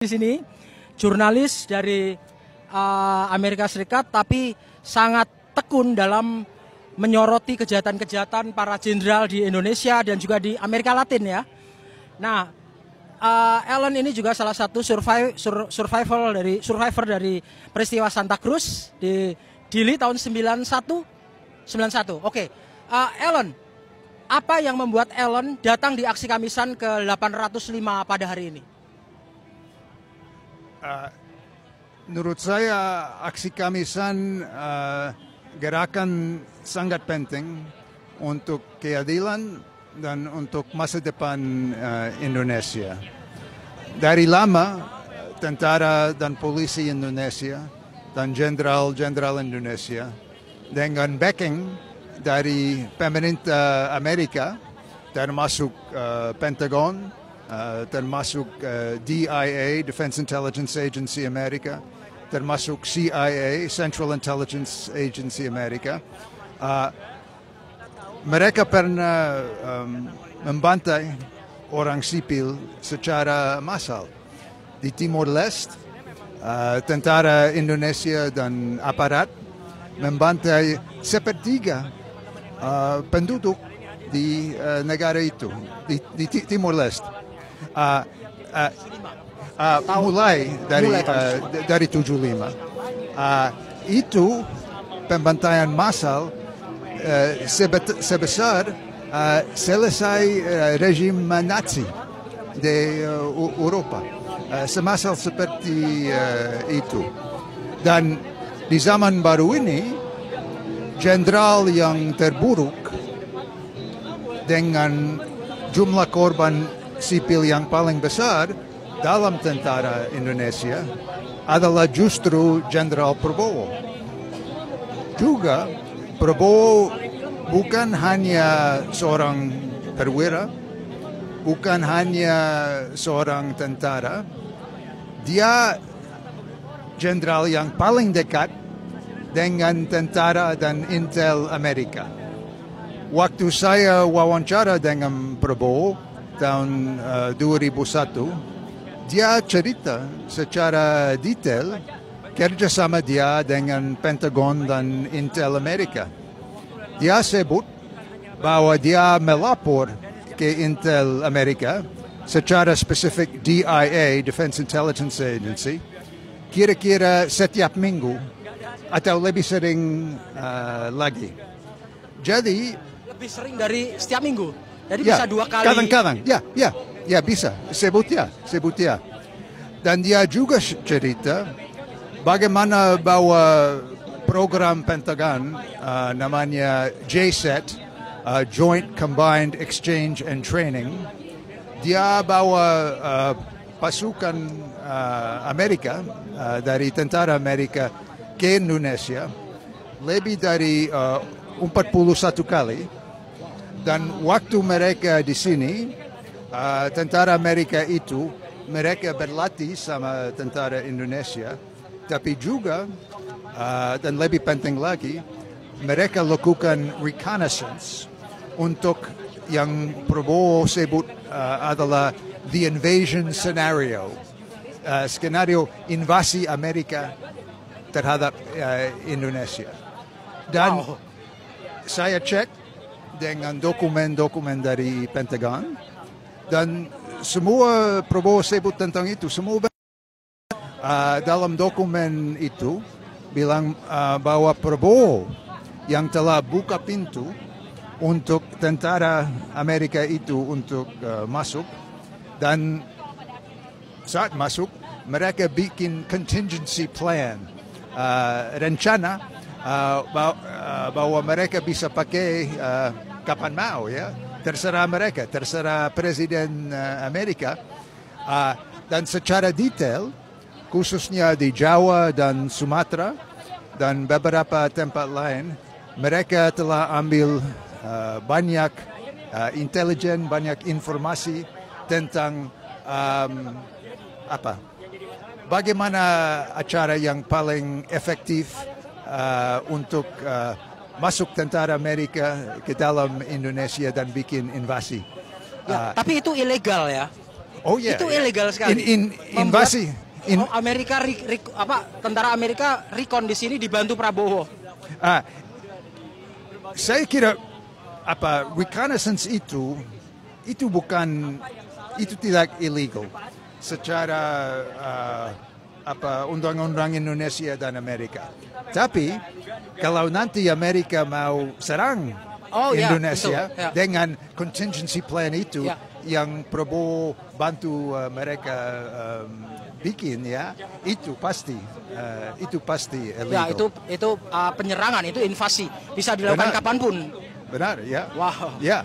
di sini, jurnalis dari Amerika Serikat, tapi sangat tekun dalam menyoroti kejahatan-kejahatan para jenderal di Indonesia dan juga di Amerika Latin ya. Nah, Ellen ini juga salah satu survivor dari peristiwa Santa Cruz di Dili tahun 91. Oke. Ellen, apa yang membuat Ellen datang di aksi Kamisan ke 805 pada hari ini? Menurut saya aksi Kamisan gerakan sangat penting untuk keadilan dan untuk masa depan Indonesia. Dari lama tentara dan polisi Indonesia dan jenderal-jenderal Indonesia dengan backing dari pemerintah Amerika, termasuk Pentagon, termasuk DIA, Defense Intelligence Agency Amerika, termasuk CIA, Central Intelligence Agency Amerika. Mereka pernah membantai orang sipil secara massal. Di Timor Leste, tentara Indonesia dan aparat membantai sepertiga penduduk di negara itu, di Timor Leste. Mulai dari 75. Itu pembantaian massal sebesar selesai rejim Nazi di Eropa. Semassal seperti itu. Dan di zaman baru ini, jenderal yang terburuk dengan jumlah korban sipil yang paling besar dalam tentara Indonesia adalah justru Jenderal Prabowo. Juga Prabowo bukan hanya seorang perwira, bukan hanya seorang tentara, dia jenderal yang paling dekat dengan tentara dan intel Amerika. Waktu saya wawancara dengan Prabowo tahun 2001, dia cerita secara detail kerjasama dia dengan Pentagon dan Intel Amerika. Dia sebut bahwa dia melapor ke Intel Amerika secara spesifik DIA, Defense Intelligence Agency, kira-kira setiap minggu atau lebih sering lagi. Jadi lebih sering dari setiap minggu. Jadi bisa 2 kali. Kadang-kadang, ya bisa. Sebut ya. Dan dia juga cerita bagaimana bahwa program Pentagon namanya JSET, Joint Combined Exchange and Training, dia bawa pasukan Amerika dari tentara Amerika ke Indonesia lebih dari 41 kali. Dan waktu mereka di sini, tentara Amerika itu, mereka berlatih sama tentara Indonesia, tapi juga, dan lebih penting lagi, mereka lakukan reconnaissance untuk yang Prabowo sebut adalah the invasion scenario, skenario invasi Amerika terhadap Indonesia. Dan saya cek dengan dokumen-dokumen dari Pentagon, dan semua Prabowo sebut tentang itu, semua dalam dokumen itu bilang bahwa Prabowo yang telah buka pintu untuk tentara Amerika itu untuk masuk, dan saat masuk mereka bikin contingency plan, rencana bahwa mereka bisa pakai kapan mau, ya, terserah mereka, terserah Presiden Amerika, dan secara detail, khususnya di Jawa dan Sumatera dan beberapa tempat lain, mereka telah ambil banyak intelijen, banyak informasi tentang bagaimana acara yang paling efektif untuk masuk tentara Amerika ke dalam Indonesia dan bikin invasi. Ya, tapi itu ilegal ya. Oh ya. Itu ilegal sekali. Invasi. Amerika tentara Amerika recon di sini dibantu Prabowo. Saya kira reconnaissance itu tidak illegal secara undang-undang Indonesia dan Amerika. Tapi kalau nanti Amerika mau serang Indonesia dengan contingency plan itu yang Prabowo bantu mereka bikin itu pasti illegal. Ya itu penyerangan, itu invasi, bisa dilakukan kapanpun. Benar ya. Wow. Ya.